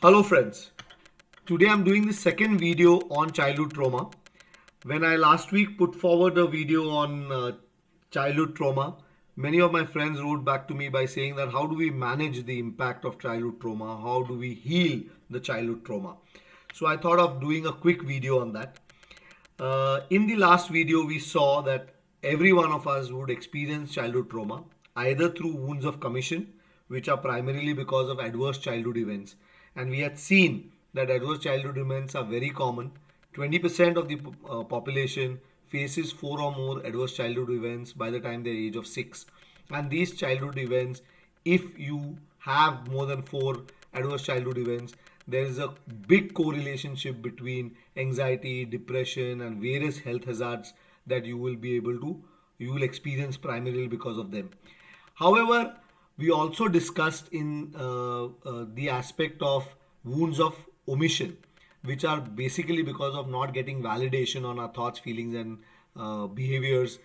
Hello friends, today I'm doing the second video on childhood trauma. When I last week put forward a video on childhood trauma, many of my friends wrote back to me by saying that how do we manage the impact of childhood trauma? How do we heal the childhood trauma? So I thought of doing a quick video on that. In the last video, we saw that every one of us would experience childhood trauma either through wounds of commission, which are primarily because of adverse childhood events. And we had seen that adverse childhood events are very common. 20% of the population faces four or more adverse childhood events by the time they're age of 6. And these childhood events, if you have more than four adverse childhood events, there is a big correlationship between anxiety, depression, and various health hazards that you will experience primarily because of them. However, we also discussed in the aspect of wounds of omission, which are basically because of not getting validation on our thoughts, feelings, and behaviors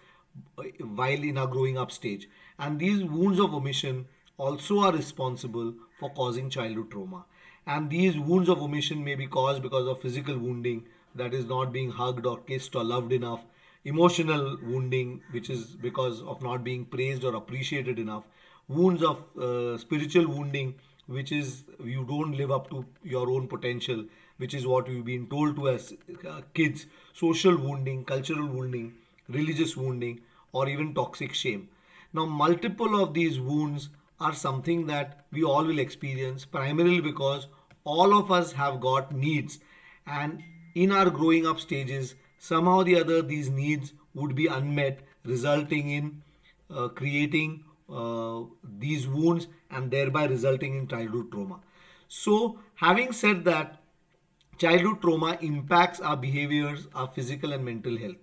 while in our growing up stage. And these wounds of omission also are responsible for causing childhood trauma. And these wounds of omission may be caused because of physical wounding, that is, not being hugged or kissed or loved enough, emotional wounding, which is because of not being praised or appreciated enough, wounds of spiritual wounding, which is you don't live up to your own potential, which is what we've been told to as kids, social wounding, cultural wounding, religious wounding, or even toxic shame. Now, multiple of these wounds are something that we all will experience primarily because all of us have got needs, and in our growing up stages, somehow or the other, these needs would be unmet, resulting in creating these wounds and thereby resulting in childhood trauma. So, having said that, childhood trauma impacts our behaviors, our physical and mental health.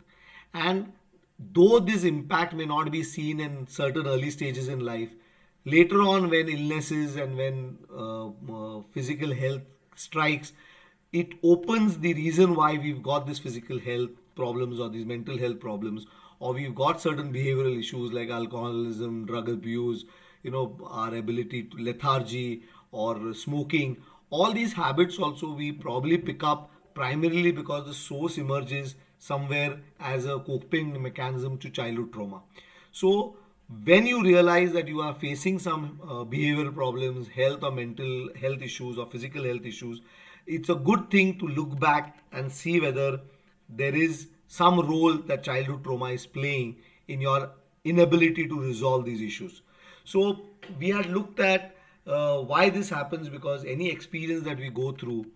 And though this impact may not be seen in certain early stages in life, later on, when illnesses and when physical health strikes, it opens the reason why we've got this physical health problems or these mental health problems, or we've got certain behavioral issues like alcoholism, drug abuse, our ability to lethargy or smoking. All these habits also we probably pick up primarily because the source emerges somewhere as a coping mechanism to childhood trauma. So when you realize that you are facing some behavioral problems, health or mental health issues or physical health issues, it's a good thing to look back and see whether there is some role that childhood trauma is playing in your inability to resolve these issues. So we had looked at why this happens, because any experience that we go through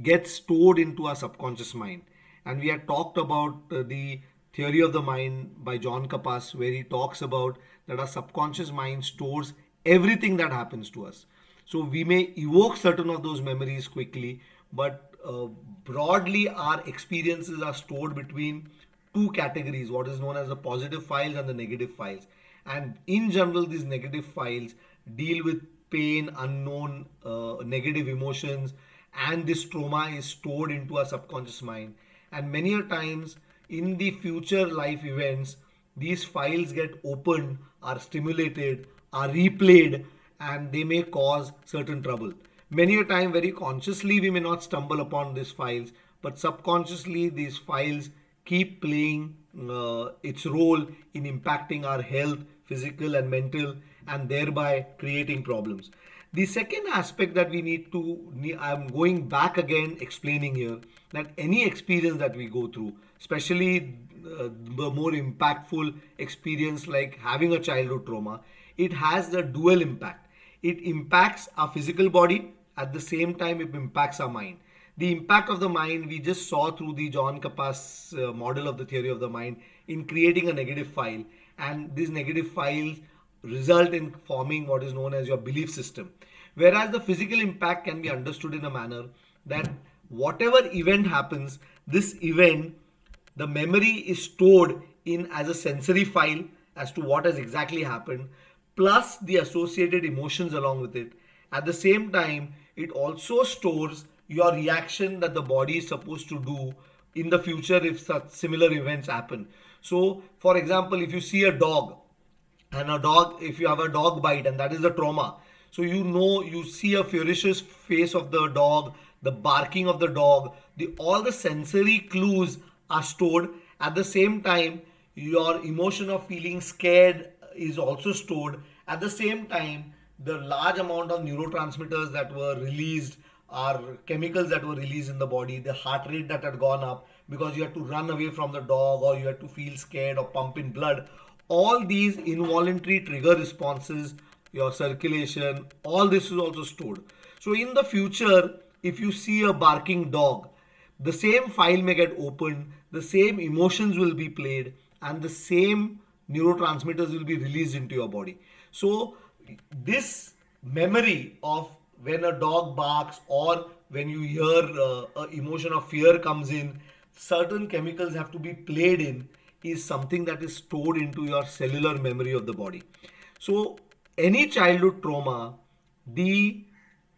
gets stored into our subconscious mind. And we had talked about the theory of the mind by John Kapas, where he talks about that our subconscious mind stores everything that happens to us. So we may evoke certain of those memories quickly, but broadly our experiences are stored between two categories, what is known as the positive files and the negative files. And in general, these negative files deal with pain, unknown negative emotions, and this trauma is stored into our subconscious mind. And many a times in the future life events, these files get opened, are stimulated, are replayed, and they may cause certain trouble. Many a time, very consciously, we may not stumble upon these files, but subconsciously, these files keep playing its role in impacting our health, physical and mental, and thereby creating problems. The second aspect that we need to, I'm going back again explaining here, that any experience that we go through, especially the more impactful experience like having a childhood trauma, it has the dual impact. It impacts our physical body, at the same time, it impacts our mind. The impact of the mind we just saw through the John Kapas model of the theory of the mind in creating a negative file, and these negative files result in forming what is known as your belief system. Whereas the physical impact can be understood in a manner that whatever event happens, this event, the memory is stored in as a sensory file as to what has exactly happened, plus the associated emotions along with it. At the same time, it also stores your reaction that the body is supposed to do in the future if such similar events happen. So, for example, if you see a dog, and a dog, if you have a dog bite and that is the trauma, So you see a ferocious face of the dog, the barking of the dog, all the sensory clues are stored. At the same time, your emotion of feeling scared is also stored. At the same time, the large amount of neurotransmitters that were released are chemicals that were released in the body, the heart rate that had gone up because you had to run away from the dog or you had to feel scared or pump in blood. All these involuntary trigger responses, your circulation, all this is also stored. So in the future, if you see a barking dog, the same file may get opened, the same emotions will be played, and the same neurotransmitters will be released into your body. So this memory of when a dog barks or when you hear an emotion of fear comes in, certain chemicals have to be played in, is something that is stored into your cellular memory of the body. So any childhood trauma, the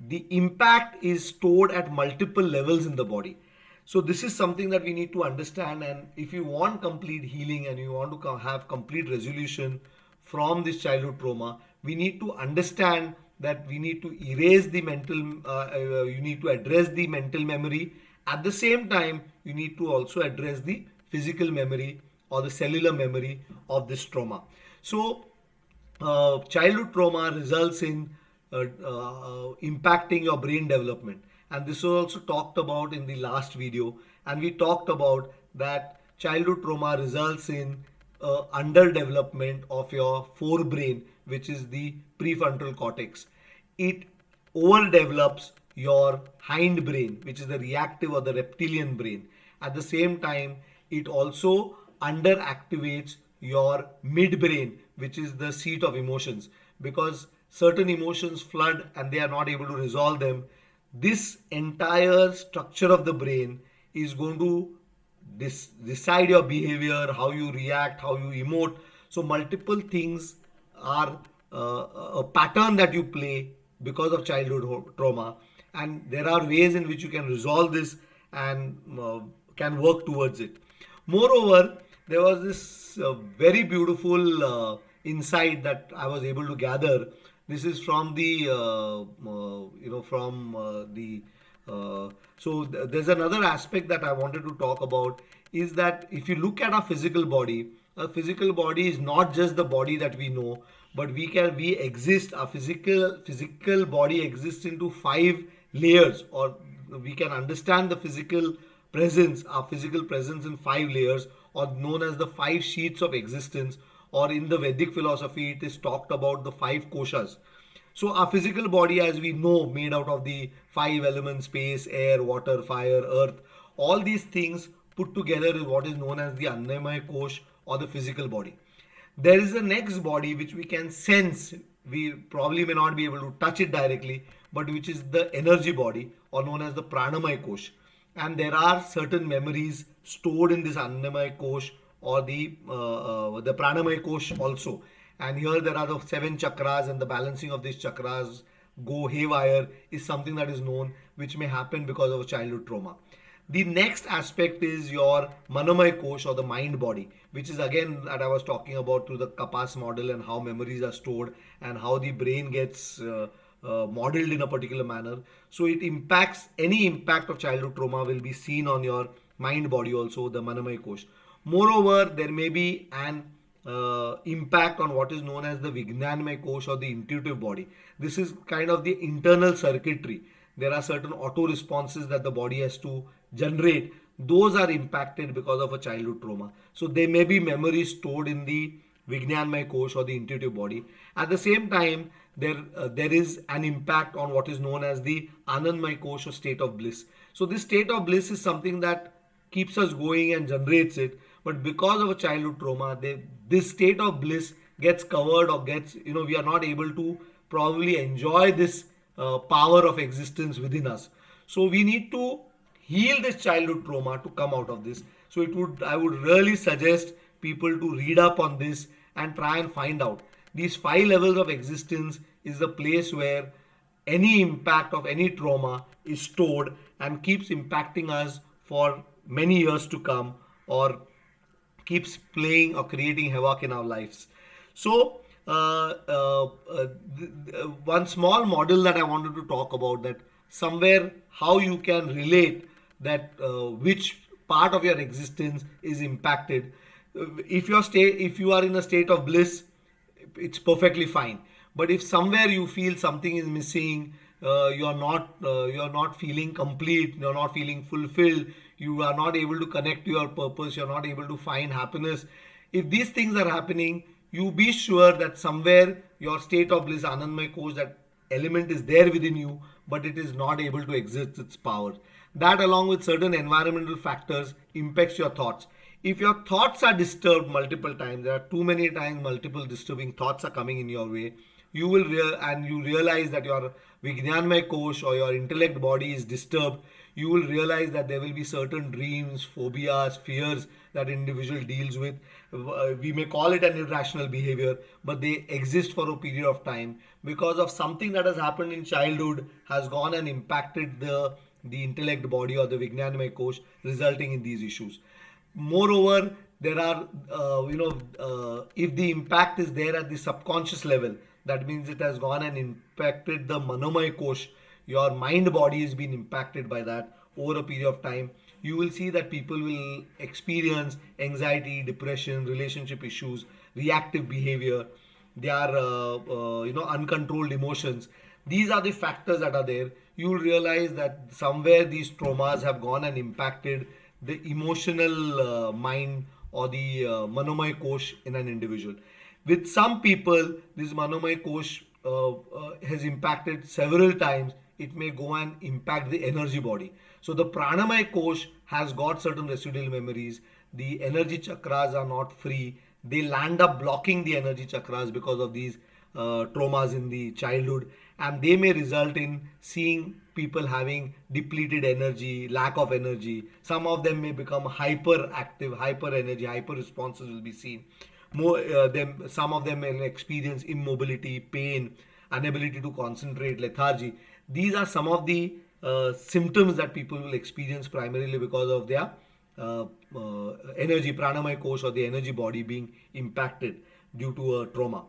the impact is stored at multiple levels in the body. So this is something that we need to understand, and if you want complete healing and you want to have complete resolution from this childhood trauma, we need to understand that we need to erase the you need to address the mental memory. At the same time, you need to also address the physical memory or the cellular memory of this trauma. So childhood trauma results in impacting your brain development, and this was also talked about in the last video. And we talked about that childhood trauma results in underdevelopment of your forebrain, which is the prefrontal cortex. It overdevelops your hindbrain, which is the reactive or the reptilian brain. At the same time, it also underactivates your midbrain, which is the seat of emotions, because certain emotions flood and they are not able to resolve them. This entire structure of the brain is going to decide your behavior, how you react, how you emote. So multiple things are a pattern that you play because of childhood trauma, and there are ways in which you can resolve this and can work towards it. Moreover, there was this very beautiful insight that I was able to gather. This is from the from the there's another aspect that I wanted to talk about, is that if you look at our physical body is not just the body that we know, but we exist. Our physical body exists into 5 layers, or we can understand the our physical presence in 5 layers, or known as the 5 sheets of existence, or in the Vedic philosophy, it is talked about the 5 koshas. So our physical body, as we know, made out of the 5 elements: space, air, water, fire, earth. All these things put together is what is known as the Annamaya Kosh, or the physical body. There is a next body which we can sense. We probably may not be able to touch it directly, but which is the energy body, or known as the Pranamaya Kosh. And there are certain memories stored in this Annamaya Kosh, or the Pranamaya Kosh also. And here there are the 7 chakras, and the balancing of these chakras go haywire is something that is known, which may happen because of a childhood trauma. The next aspect is your Manamay Kosh, or the mind body, which is again that I was talking about through the Kapas model, and how memories are stored and how the brain gets modeled in a particular manner. So it impacts, any impact of childhood trauma will be seen on your mind body also, the Manamay Kosh. Moreover, there may be an impact on what is known as the Vijnanmay Kosh, or the intuitive body. This is kind of the internal circuitry. There are certain auto responses that the body has to generate. Those are impacted because of a childhood trauma. So there may be memories stored in the Vijnanmay Kosh, or the intuitive body. At the same time, there is an impact on what is known as the Anandmay Kosh, or state of bliss. So this state of bliss is something that keeps us going and generates it. But because of a childhood trauma, this state of bliss gets covered, or gets, we are not able to probably enjoy this power of existence within us. So we need to heal this childhood trauma to come out of this. So I would really suggest people to read up on this and try and find out. These 5 levels of existence is the place where any impact of any trauma is stored and keeps impacting us for many years to come, or keeps playing or creating havoc in our lives. So one small model that I wanted to talk about, that somewhere how you can relate that which part of your existence is impacted. If you are in a state of bliss, it's perfectly fine. But if somewhere you feel something is missing, you're not feeling complete, you're not feeling fulfilled, you are not able to connect to your purpose, you're not able to find happiness. If these things are happening, you be sure that somewhere your state of bliss, Anandmay Kosh, that element is there within you, but it is not able to exert its power. That, along with certain environmental factors, impacts your thoughts. If your thoughts are disturbed multiple times, there are too many times multiple disturbing thoughts are coming in your way, and you realize that your Vijnanmay Kosh or your intellect body is disturbed, you will realize that there will be certain dreams, phobias, fears that individual deals with. We may call it an irrational behavior, but they exist for a period of time because of something that has happened in childhood, has gone and impacted the intellect body or the Vijnanmay Kosh, resulting in these issues. Moreover, there are, if the impact is there at the subconscious level, that means it has gone and impacted the Manomay Kosh. Your mind body has been impacted by that over a period of time. You will see that people will experience anxiety, depression, relationship issues, reactive behavior. They are, uncontrolled emotions. These are the factors that are there. You will realize that somewhere these traumas have gone and impacted the emotional mind or the Manomay Kosh in an individual. With some people, this Manomay Kosh has impacted several times. It may go and impact the energy body. So the Pranamay Kosh has got certain residual memories. The energy chakras are not free. They land up blocking the energy chakras because of these traumas in the childhood, and they may result in seeing people having depleted energy, lack of energy. Some of them may become hyperactive, hyper energy, hyper responses will be seen. Some of them may experience immobility, pain, inability to concentrate, lethargy. These are some of the symptoms that people will experience primarily because of their energy, pranamaya kosh, or the energy body being impacted due to a trauma.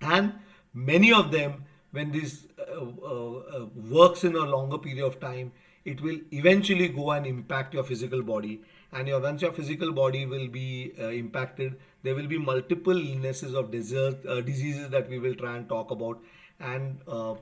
And many of them, when this works in a longer period of time, it will eventually go and impact your physical body. And once your physical body will be impacted, there will be multiple illnesses of diseases that we will try and talk about. And call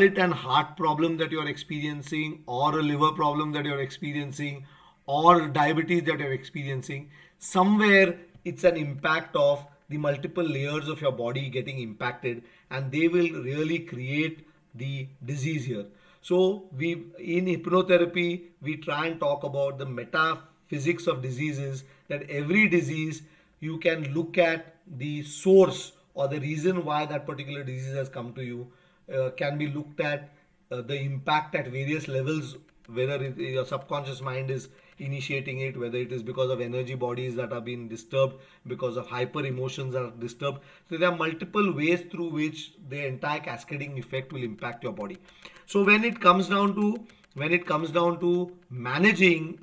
it an heart problem that you're experiencing, or a liver problem that you're experiencing, or diabetes that you're experiencing. Somewhere it's an impact of the multiple layers of your body getting impacted, and they will really create the disease here. So we, in hypnotherapy, we try and talk about the metaphysics of diseases, that every disease you can look at the source or the reason why that particular disease has come to you, can be looked at, the impact at various levels, whether your subconscious mind is initiating it, whether it is because of energy bodies that are being disturbed, because of hyper emotions that are disturbed. So there are multiple ways through which the entire cascading effect will impact your body. So when it comes down to managing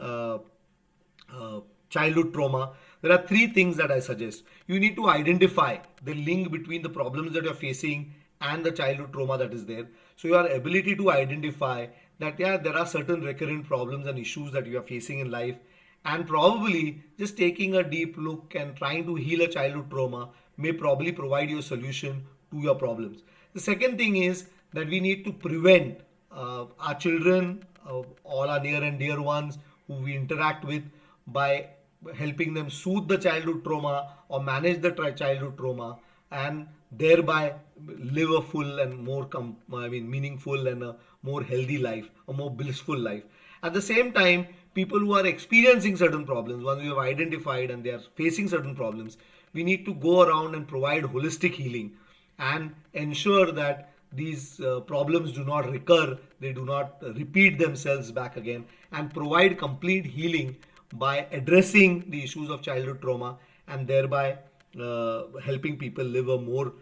childhood trauma, there are three things that I suggest. You need to identify the link between the problems that you're facing and the childhood trauma that is there. So your ability to identify that, yeah, there are certain recurrent problems and issues that you are facing in life, and probably just taking a deep look and trying to heal a childhood trauma may probably provide you a solution to your problems. The second thing is that we need to prevent our children, all our near and dear ones who we interact with, by helping them soothe the childhood trauma or manage the childhood trauma, and thereby live a full and more meaningful and a more healthy life, a more blissful life. At the same time, people who are experiencing certain problems, once we have identified and they are facing certain problems, we need to go around and provide holistic healing and ensure that these problems do not recur, they do not repeat themselves back again, and provide complete healing by addressing the issues of childhood trauma, and thereby helping people live a more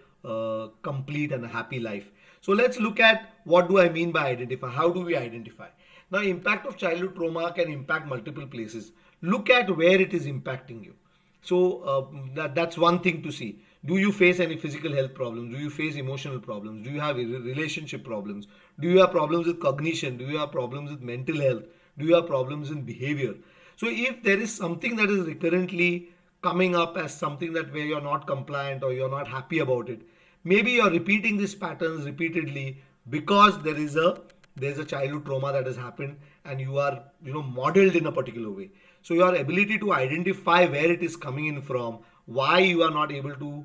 complete and happy life. So let's look at, what do I mean by identify? How do we identify? Now, impact of childhood trauma can impact multiple places. Look at where it is impacting you. So that's one thing to see. Do you face any physical health problems? Do you face emotional problems? Do you have relationship problems? Do you have problems with cognition? Do you have problems with mental health? Do you have problems in behavior? So if there is something that is recurrently coming up as something that where you're not compliant or you're not happy about it, maybe you're repeating these patterns repeatedly because there's a childhood trauma that has happened and you are modeled in a particular way. So your ability to identify where it is coming in from, why you are not able to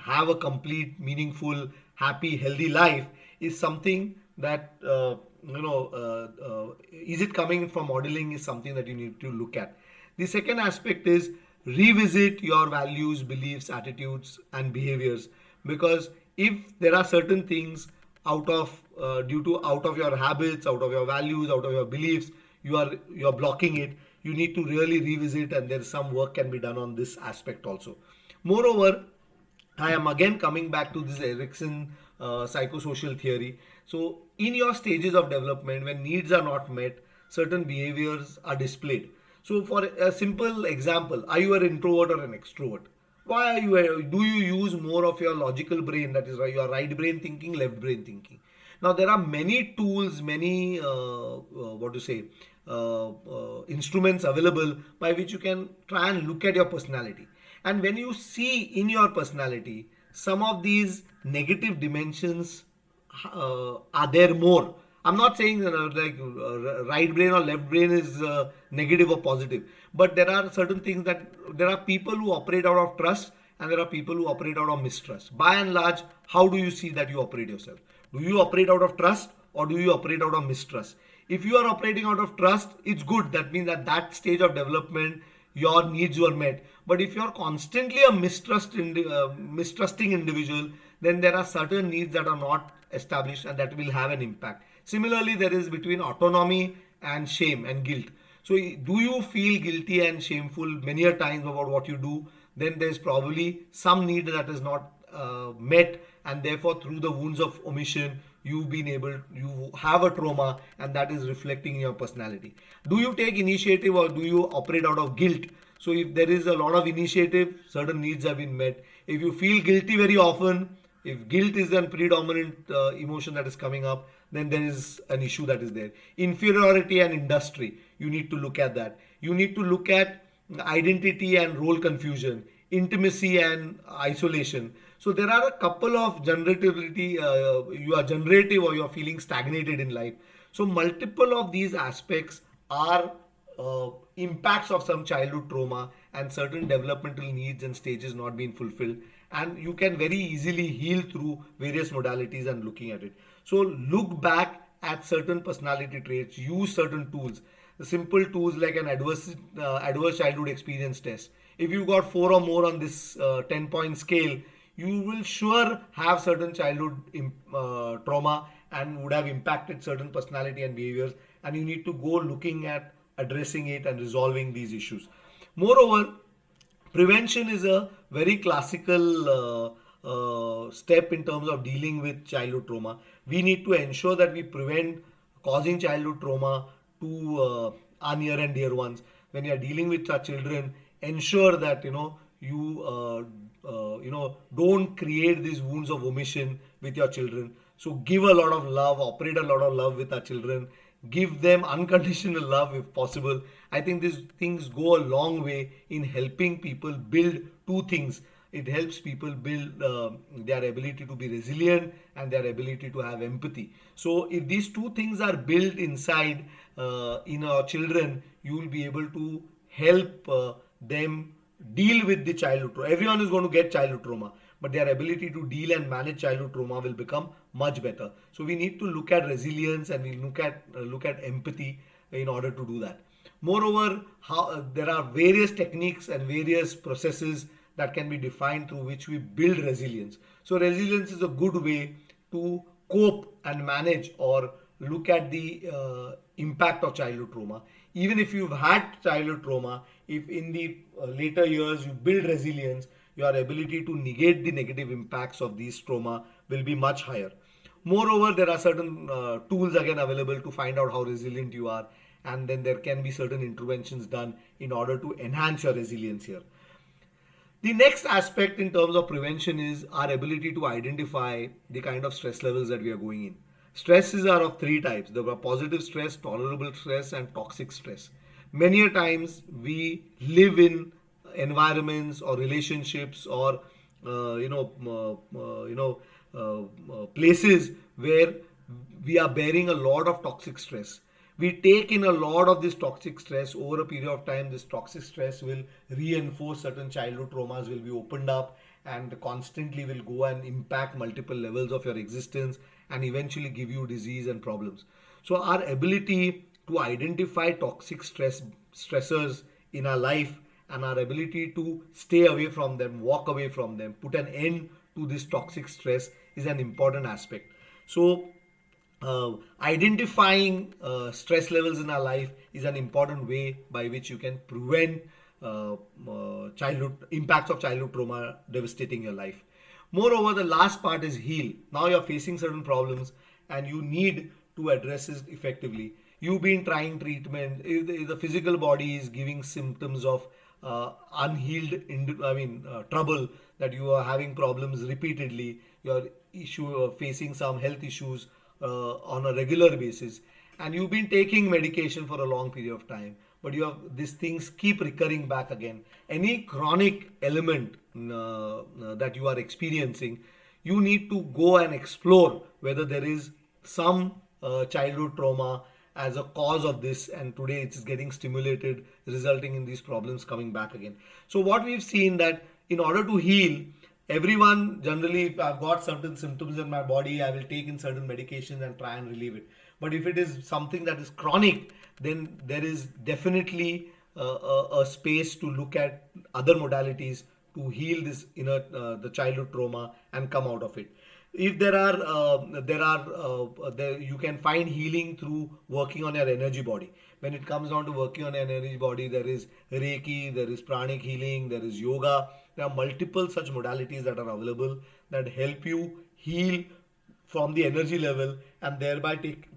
have a complete, meaningful, happy, healthy life is something that is it coming from modeling is something that you need to look at. The second aspect is revisit your values, beliefs, attitudes, and behaviors, because if there are certain things out of your habits, out of your values, out of your beliefs, you're blocking it. You need to really revisit, and there's some work can be done on this aspect also. Moreover, I am again coming back to this Erickson psychosocial theory. So, in your stages of development, when needs are not met, certain behaviors are displayed. So, for a simple example, are you an introvert or an extrovert? Why are you? Do you use more of your logical brain, that is your right brain thinking, left brain thinking? Now, there are many tools, many what to say, instruments available by which you can try and look at your personality. And when you see in your personality some of these negative dimensions are there more. I'm not saying right brain or left brain is negative or positive, but there are certain things that there are people who operate out of trust and there are people who operate out of mistrust. By and large, how do you see that you operate yourself? Do you operate out of trust or do you operate out of mistrust? If you are operating out of trust, it's good. That means at that stage of development, your needs were met. But if you're constantly a mistrusting individual, then there are certain needs that are not established and that will have an impact. Similarly, there is between autonomy and shame and guilt. So, do you feel guilty and shameful many a times about what you do? Then there's probably some need that is not met, and therefore, through the wounds of omission, you have a trauma, and that is reflecting in your personality. Do you take initiative or do you operate out of guilt? So, if there is a lot of initiative, certain needs have been met. If you feel guilty very often, if guilt is the predominant emotion that is coming up, then there is an issue that is there. Inferiority and industry, you need to look at that. You need to look at identity and role confusion, intimacy and isolation. So there are a couple of generativity, you are generative or you are feeling stagnated in life. So multiple of these aspects are impacts of some childhood trauma and certain developmental needs and stages not being fulfilled, and you can very easily heal through various modalities and looking at it. So look back at certain personality traits, use certain tools, the simple tools like an adverse childhood experience test. If you got 4 or more on this 10-point scale, you will sure have certain childhood trauma and would have impacted certain personality and behaviors, and you need to go looking at addressing it and resolving these issues. Moreover, prevention is a very classical step in terms of dealing with childhood trauma. We need to ensure that we prevent causing childhood trauma to our near and dear ones. When you are dealing with our children, ensure that you don't create these wounds of omission with your children. So give a lot of love, operate a lot of love with our children, give them unconditional love if possible. I think these things go a long way in helping people build two things. It helps people build their ability to be resilient and their ability to have empathy. So if these two things are built inside in our children, you will be able to help them deal with the childhood trauma. Everyone is going to get childhood trauma, but their ability to deal and manage childhood trauma will become much better. So we need to look at resilience and we look at empathy in order to do that. Moreover, there are various techniques and various processes that can be defined through which we build resilience. So resilience is a good way to cope and manage or look at the impact of childhood trauma. Even if you've had childhood trauma, if in the later years you build resilience, your ability to negate the negative impacts of these trauma will be much higher. Moreover, there are certain tools again available to find out how resilient you are, and then there can be certain interventions done in order to enhance your resilience here. The next aspect in terms of prevention is our ability to identify the kind of stress levels that we are going in. Stresses are of three types: the positive stress, tolerable stress, and toxic stress. Many a times we live in environments or relationships or places where we are bearing a lot of toxic stress. We take in a lot of this toxic stress over a period of time. This toxic stress will reinforce certain childhood traumas, will be opened up, and constantly will go and impact multiple levels of your existence and eventually give you disease and problems. So our ability to identify toxic stressors in our life, and our ability to stay away from them, walk away from them, put an end to this toxic stress is an important aspect. So identifying stress levels in our life is an important way by which you can prevent childhood impacts of childhood trauma devastating your life. Moreover, the last part is heal. Now you're facing certain problems and you need to address it effectively. You've been trying treatment. If the physical body is giving symptoms of unhealed trouble, that you are having problems repeatedly, you're facing some health issues on a regular basis, and you've been taking medication for a long period of time, but you have these things keep recurring back again. Any chronic element that you are experiencing, you need to go and explore whether there is some childhood trauma as a cause of this, and today it's getting stimulated, resulting in these problems coming back again. So what we've seen that in order to heal, everyone generally, if I've got certain symptoms in my body, I will take in certain medications and try and relieve it. But if it is something that is chronic, then there is definitely a space to look at other modalities to heal this inner the childhood trauma and come out of it. If there you can find healing through working on your energy body. When it comes down to working on your energy body, there is reiki, there is pranic healing, there is yoga. There are multiple such modalities that are available that help you heal from the energy level and thereby take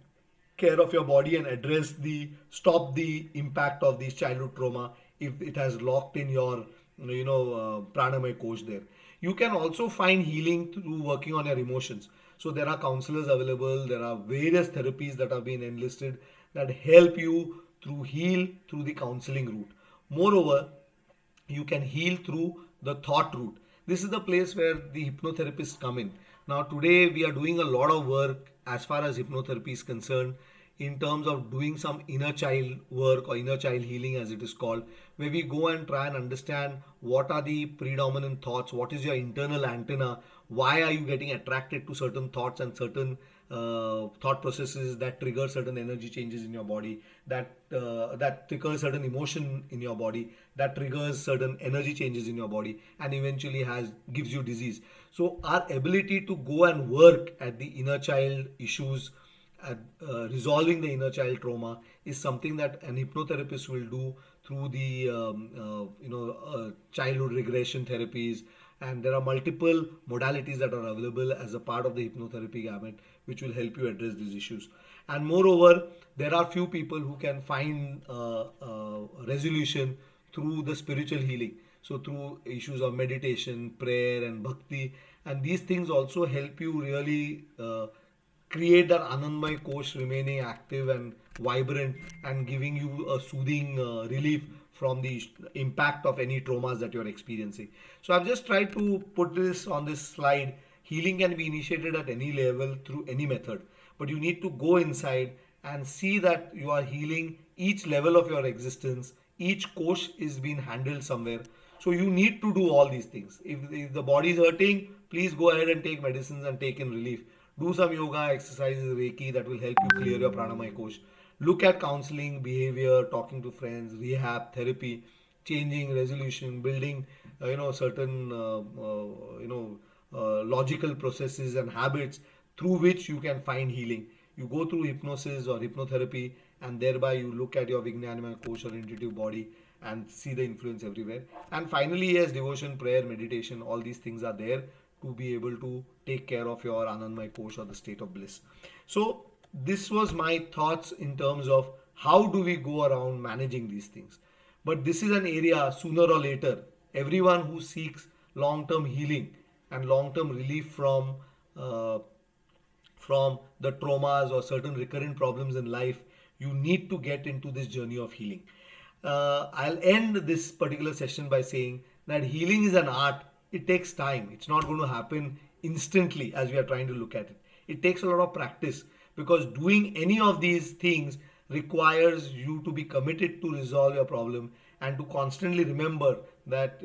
care of your body and address the stop the impact of these childhood trauma if it has locked in your pranamaya coach there. You can also find healing through working on your emotions. So there are counselors available, there are various therapies that have been enlisted that help you through heal through the counseling route. Moreover, you can heal through the thought route. This is the place where the hypnotherapists come in. Now, today we are doing a lot of work as far as hypnotherapy is concerned in terms of doing some inner child work or inner child healing, as it is called, where we go and try and understand what are the predominant thoughts, what is your internal antenna, why are you getting attracted to certain thoughts and certain thought processes that trigger certain energy changes in your body, that triggers certain emotion in your body, that triggers certain energy changes in your body, and eventually gives you disease. So our ability to go and work at the inner child issues, at resolving the inner child trauma, is something that an hypnotherapist will do through the childhood regression therapies, and there are multiple modalities that are available as a part of the hypnotherapy gamut which will help you address these issues. And moreover, there are few people who can find resolution through the spiritual healing, so through issues of meditation, prayer and bhakti, and these things also help you really create that Anandmay course remaining active and vibrant and giving you a soothing relief from the impact of any traumas that you're experiencing. So I've just tried to put this on this slide. Healing can be initiated at any level through any method, but you need to go inside and see that you are healing each level of your existence. Each course is being handled somewhere. So you need to do all these things. If the body is hurting, please go ahead and take medicines and take in relief. Do some yoga exercises, reiki, that will help you clear your pranamaya kosh. Look at counseling, behavior, talking to friends, rehab, therapy, changing, resolution, building, certain, logical processes and habits through which you can find healing. You go through hypnosis or hypnotherapy, and thereby you look at your Vijnanamaya coach or intuitive body and see the influence everywhere. And finally, yes, devotion, prayer, meditation, all these things are there to be able to take care of your Anandmay coach or the state of bliss. So this was my thoughts in terms of how do we go around managing these things. But this is an area, sooner or later, everyone who seeks long-term healing and long-term relief uh, from the traumas or certain recurrent problems in life, you need to get into this journey of healing. I'll end this particular session by saying that healing is an art. It takes time. It's not going to happen instantly as we are trying to look at it. It takes a lot of practice, because doing any of these things requires you to be committed to resolve your problem and to constantly remember that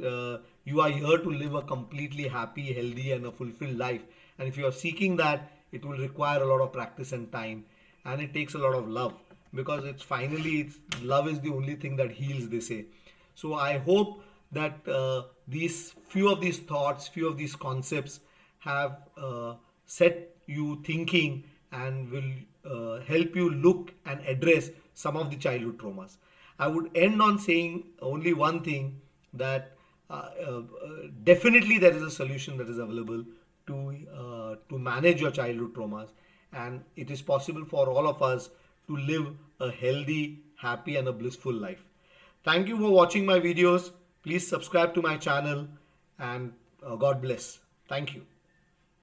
you are here to live a completely happy, healthy, and a fulfilled life. And if you are seeking that, it will require a lot of practice and time, and it takes a lot of love, because it's love is the only thing that heals, they say. So I hope that these few of these thoughts, few of these concepts have set you thinking and will help you look and address some of the childhood traumas. I would end on saying only one thing, that definitely there is a solution that is available to manage your childhood traumas, and it is possible for all of us to live a healthy, happy, and a blissful life. Thank you for watching my videos. Please subscribe to my channel, and God bless. Thank you.